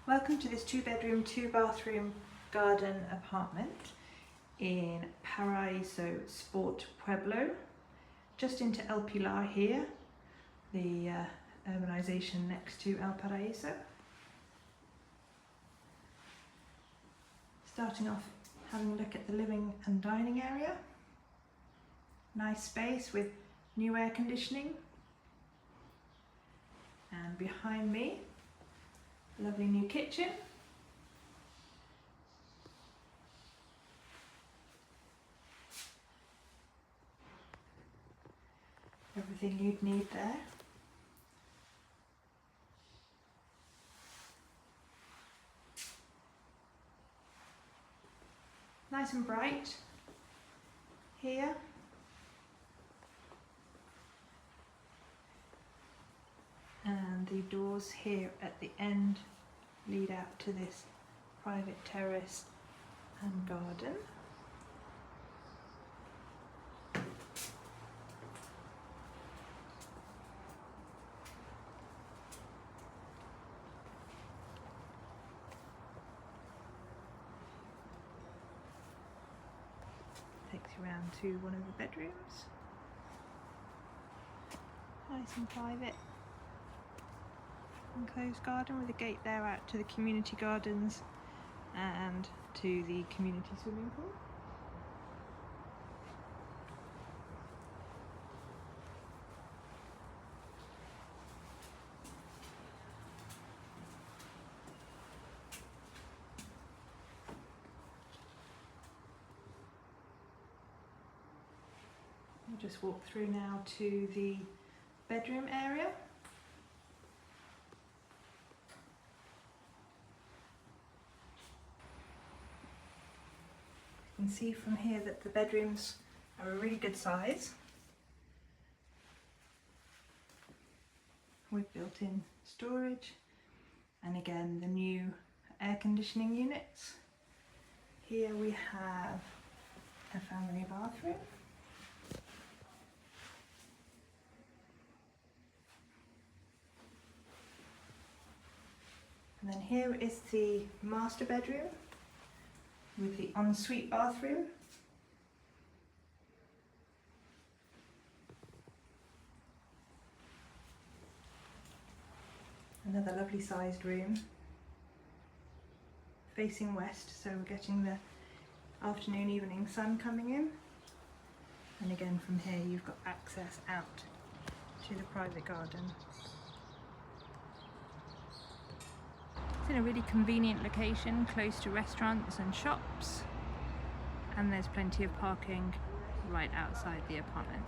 Welcome to this 2-bedroom, 2-bathroom garden apartment in Paraíso Sport Pueblo, just into El Pilar here, the urbanisation next to El Paraíso. Starting off having a look at the living and dining area. Nice space with new air conditioning. And behind me, lovely new kitchen. Everything you'd need there. Nice and bright here. And the doors here at the end lead out to this private terrace and garden. Takes you around to one of the bedrooms. Nice and private. Enclosed garden with a gate there out to the community gardens and to the community swimming pool. We'll just walk through now to the bedroom area. You can see from here that the bedrooms are a really good size with built-in storage, and again the new air conditioning units. Here we have a family bathroom. And then here is the master bedroom with the ensuite bathroom. Another lovely sized room facing west, so we're getting the afternoon evening sun coming in. And again from here you've got access out to the private garden. It's in a really convenient location, close to restaurants and shops, and there's plenty of parking right outside the apartment.